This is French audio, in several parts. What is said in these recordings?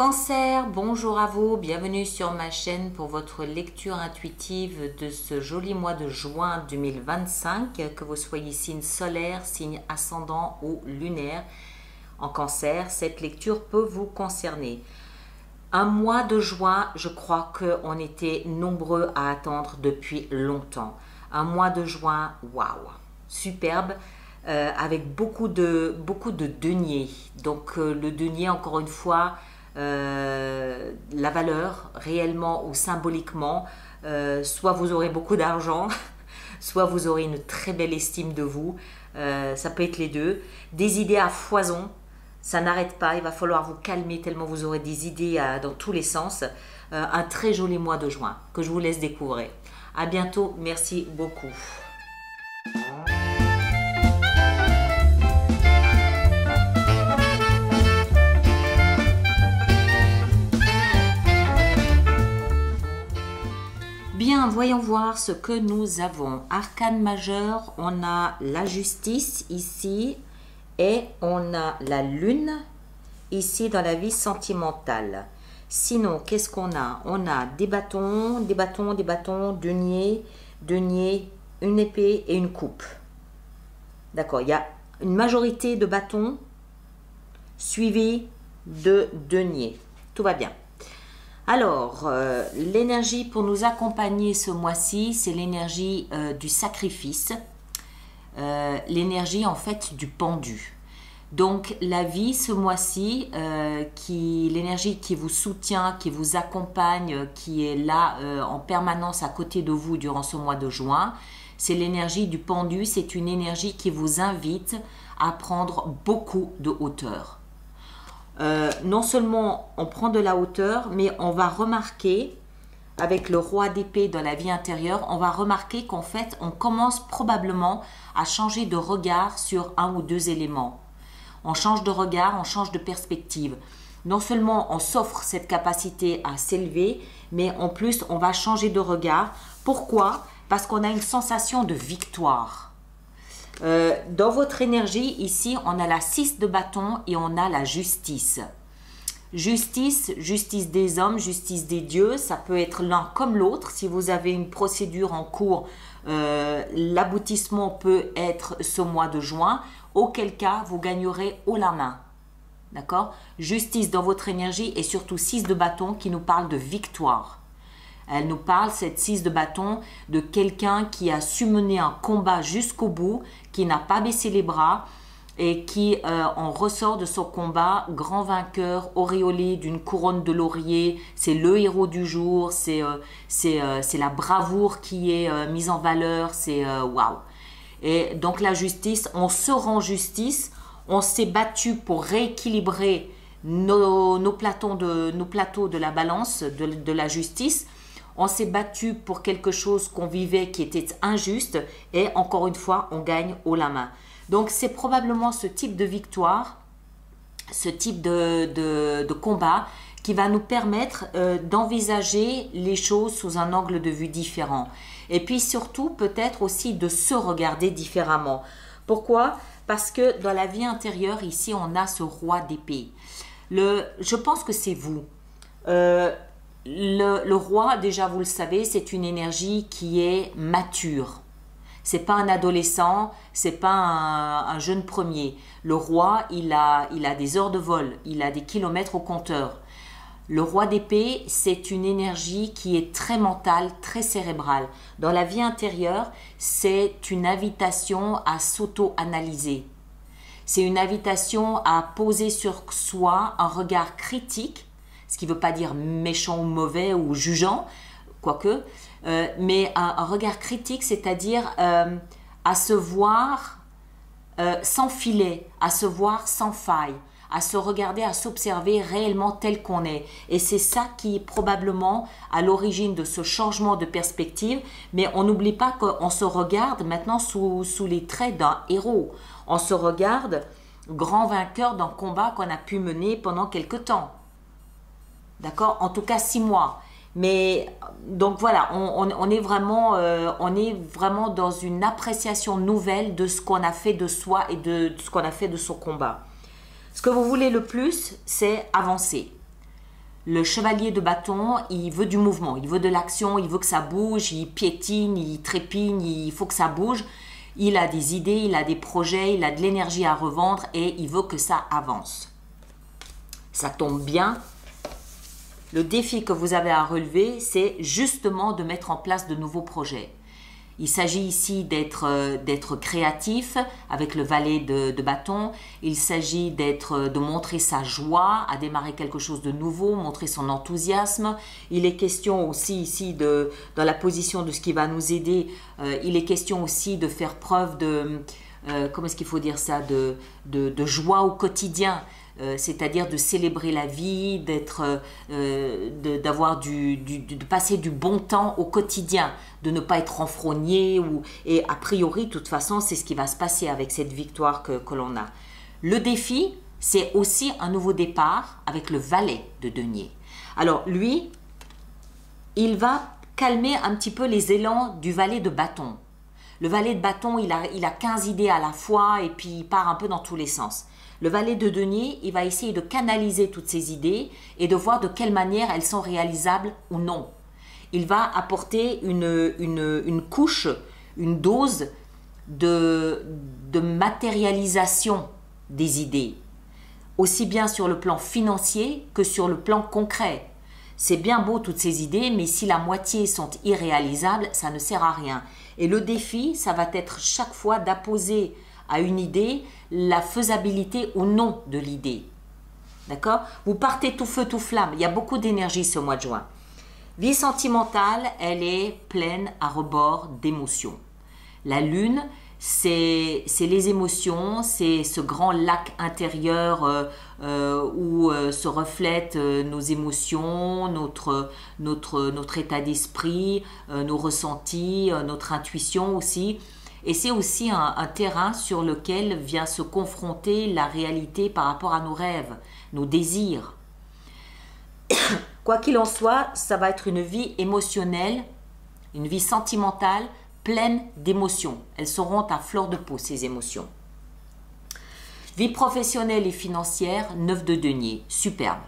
Cancer, bonjour à vous, bienvenue sur ma chaîne pour votre lecture intuitive de ce joli mois de juin 2025, que vous soyez signe solaire, signe ascendant ou lunaire. En Cancer, cette lecture peut vous concerner. Un mois de juin, je crois qu'on était nombreux à attendre depuis longtemps. Un mois de juin, waouh, superbe, avec beaucoup de deniers. Donc le denier, encore une fois, la valeur réellement ou symboliquement, soit vous aurez beaucoup d'argent, soit vous aurez une très belle estime de vous, ça peut être les deux, des idées à foison, ça n'arrête pas, il va falloir vous calmer tellement vous aurez des idées dans tous les sens. Un très joli mois de juin que je vous laisse découvrir. À bientôt, merci beaucoup. Bien, voyons voir ce que nous avons. Arcane majeur, on a la justice ici et on a la lune ici dans la vie sentimentale. Sinon, qu'est-ce qu'on a? On a des bâtons, denier, une épée et une coupe. D'accord, il y a une majorité de bâtons suivis de deniers. Tout va bien. Alors, l'énergie pour nous accompagner ce mois-ci, c'est l'énergie du sacrifice, l'énergie en fait du pendu. Donc, la vie ce mois-ci, l'énergie qui vous soutient, qui vous accompagne, qui est là en permanence à côté de vous durant ce mois de juin, c'est l'énergie du pendu, c'est une énergie qui vous invite à prendre beaucoup de hauteur. Non seulement on prend de la hauteur, mais on va remarquer, avec le roi d'épée dans la vie intérieure, on va remarquer qu'en fait, on commence probablement à changer de regard sur un ou deux éléments. On change de regard, on change de perspective. Non seulement on s'offre cette capacité à s'élever, mais en plus, on va changer de regard. Pourquoi? Parce qu'on a une sensation de victoire. Dans votre énergie, ici, on a la 6 de bâton et on a la justice. Justice, justice des hommes, justice des dieux, ça peut être l'un comme l'autre. Si vous avez une procédure en cours, l'aboutissement peut être ce mois de juin, auquel cas vous gagnerez haut la main. D'accord? Justice dans votre énergie et surtout 6 de bâton qui nous parle de victoire. Elle nous parle, cette 6 de bâton, de quelqu'un qui a su mener un combat jusqu'au bout, qui n'a pas baissé les bras et qui en ressort de son combat grand vainqueur, auréolé d'une couronne de laurier. C'est le héros du jour, c'est la bravoure qui est mise en valeur, c'est waouh. Et donc la justice, on se rend justice, on s'est battu pour rééquilibrer nos plateaux de la balance, de la justice. On s'est battu pour quelque chose qu'on vivait qui était injuste et encore une fois, on gagne haut la main. Donc, c'est probablement ce type de victoire, ce type de combat qui va nous permettre d'envisager les choses sous un angle de vue différent. Et puis surtout, peut-être aussi de se regarder différemment. Pourquoi? Parce que dans la vie intérieure, ici, on a ce roi d'épée. Je pense que c'est vous. Le roi, déjà vous le savez, c'est une énergie qui est mature. C'est pas un adolescent, c'est pas un jeune premier. Le roi, il a des heures de vol, il a des kilomètres au compteur. Le roi d'épée, c'est une énergie qui est très mentale, très cérébrale. Dans la vie intérieure, c'est une invitation à s'auto-analyser. C'est une invitation à poser sur soi un regard critique, ce qui ne veut pas dire méchant ou mauvais ou jugeant, quoique, mais un regard critique, c'est-à-dire à se voir sans filet, à se voir sans faille, à se regarder, à s'observer réellement tel qu'on est. Et c'est ça qui est probablement à l'origine de ce changement de perspective, mais on n'oublie pas qu'on se regarde maintenant sous les traits d'un héros. On se regarde grand vainqueur d'un combat qu'on a pu mener pendant quelque temps. D'accord? En tout cas 6 mois. Mais donc voilà, on est vraiment dans une appréciation nouvelle de ce qu'on a fait de soi et de ce qu'on a fait de son combat. Ce que vous voulez le plus, c'est avancer. Le chevalier de bâton, il veut du mouvement, il veut de l'action, il veut que ça bouge, il piétine, il trépigne, il faut que ça bouge. Il a des idées, il a des projets, il a de l'énergie à revendre et il veut que ça avance. Ça tombe bien. Le défi que vous avez à relever, c'est justement de mettre en place de nouveaux projets. Il s'agit ici d'être créatif avec le valet de bâton. Il s'agit de montrer sa joie à démarrer quelque chose de nouveau, montrer son enthousiasme. Il est question aussi ici, dans la position de ce qui va nous aider, il est question aussi de faire preuve de, comment est-ce qu'il faut dire ça, de joie au quotidien. C'est-à-dire de célébrer la vie, de passer du bon temps au quotidien, de ne pas être renfrogné. Et a priori, de toute façon, c'est ce qui va se passer avec cette victoire que l'on a. Le défi, c'est aussi un nouveau départ avec le valet de denier. Alors lui, il va calmer un petit peu les élans du valet de bâton. Le valet de bâton, il a 15 idées à la fois et puis il part un peu dans tous les sens. Le valet de denier, il va essayer de canaliser toutes ces idées et de voir de quelle manière elles sont réalisables ou non. Il va apporter une couche, une dose de matérialisation des idées, aussi bien sur le plan financier que sur le plan concret. C'est bien beau toutes ces idées, mais si la moitié sont irréalisables, ça ne sert à rien. Et le défi, ça va être chaque fois d'apposer à une idée la faisabilité ou non de l'idée. D'accord? Vous partez tout feu, tout flamme. Il y a beaucoup d'énergie ce mois de juin. Vie sentimentale, elle est pleine à rebord d'émotions. La lune, c'est les émotions, c'est ce grand lac intérieur où se reflètent nos émotions, notre état d'esprit, nos ressentis, notre intuition aussi. Et c'est aussi un terrain sur lequel vient se confronter la réalité par rapport à nos rêves, nos désirs. Quoi qu'il en soit, ça va être une vie émotionnelle, une vie sentimentale pleine d'émotions. Elles seront à fleur de peau, ces émotions. Vie professionnelle et financière, 9 de denier, superbe.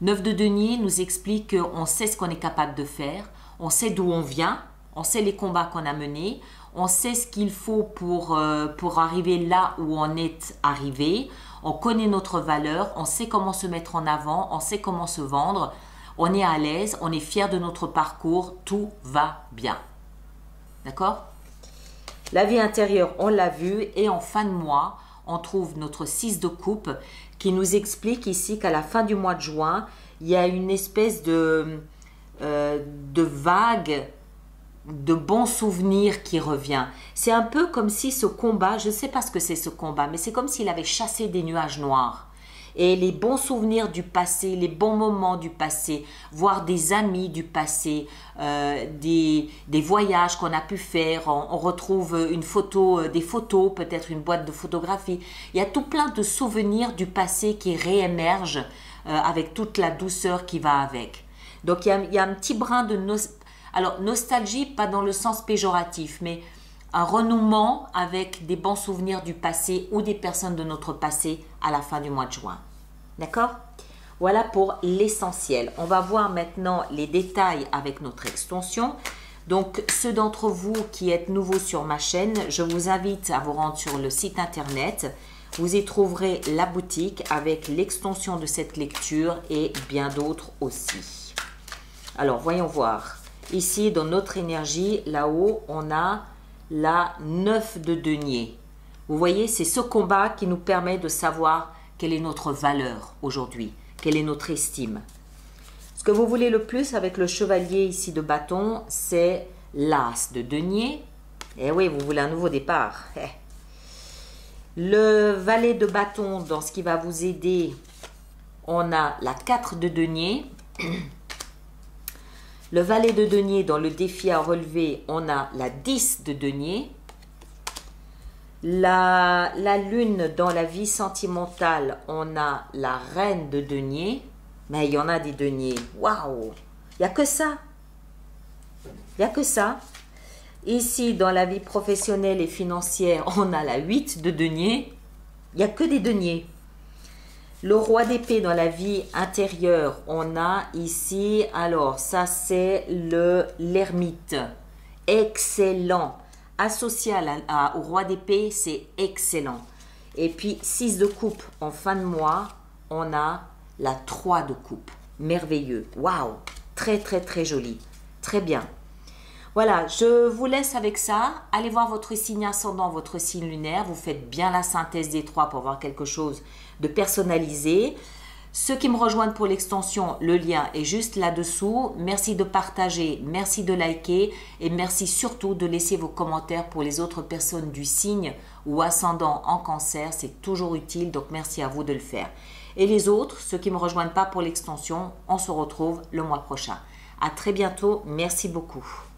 9 de denier nous explique qu'on sait ce qu'on est capable de faire, on sait d'où on vient, on sait les combats qu'on a menés, on sait ce qu'il faut pour arriver là où on est arrivé, on connaît notre valeur, on sait comment se mettre en avant, on sait comment se vendre, on est à l'aise, on est fier de notre parcours, tout va bien. D'accord? La vie intérieure, on l'a vu, et en fin de mois, on trouve notre 6 de coupe qui nous explique ici qu'à la fin du mois de juin, il y a une espèce de vague de bons souvenirs qui revient. C'est un peu comme si ce combat, je ne sais pas ce que c'est ce combat, mais c'est comme s'il avait chassé des nuages noirs. Et les bons souvenirs du passé, les bons moments du passé, voire des amis du passé, des voyages qu'on a pu faire, on retrouve une photo, des photos, peut-être une boîte de photographie. Il y a tout plein de souvenirs du passé qui réémergent avec toute la douceur qui va avec. Donc il y a un petit brin de nostalgie, pas dans le sens péjoratif, mais un renouement avec des bons souvenirs du passé ou des personnes de notre passé à la fin du mois de juin. D'accord? Voilà pour l'essentiel. On va voir maintenant les détails avec notre extension. Donc, ceux d'entre vous qui êtes nouveaux sur ma chaîne, je vous invite à vous rendre sur le site internet. Vous y trouverez la boutique avec l'extension de cette lecture et bien d'autres aussi. Alors, voyons voir. Ici, dans notre énergie, là-haut, on a la 9 de denier. Vous voyez, c'est ce combat qui nous permet de savoir quelle est notre valeur aujourd'hui, quelle est notre estime. Ce que vous voulez le plus avec le chevalier ici de bâton, c'est l'as de denier. Eh oui, vous voulez un nouveau départ. Le valet de bâton, dans ce qui va vous aider, on a la 4 de denier. Le valet de denier, dans le défi à relever, on a la 10 de denier. La lune, dans la vie sentimentale, on a la reine de denier. Mais il y en a des deniers. Waouh! Il n'y a que ça. Il n'y a que ça. Ici, dans la vie professionnelle et financière, on a la 8 de denier. Il n'y a que des deniers. Le roi d'épée dans la vie intérieure, on a ici, alors ça c'est l'ermite. Excellent. Associé au roi d'épée, c'est excellent. Et puis 6 de coupe en fin de mois, on a la 3 de coupe. Merveilleux. Waouh. Très très très joli. Très bien. Voilà, je vous laisse avec ça. Allez voir votre signe ascendant, votre signe lunaire. Vous faites bien la synthèse des trois pour avoir quelque chose de personnalisé. Ceux qui me rejoignent pour l'extension, le lien est juste là-dessous. Merci de partager, merci de liker et merci surtout de laisser vos commentaires pour les autres personnes du signe ou ascendant en cancer. C'est toujours utile, donc merci à vous de le faire. Et les autres, ceux qui ne me rejoignent pas pour l'extension, on se retrouve le mois prochain. À très bientôt, merci beaucoup.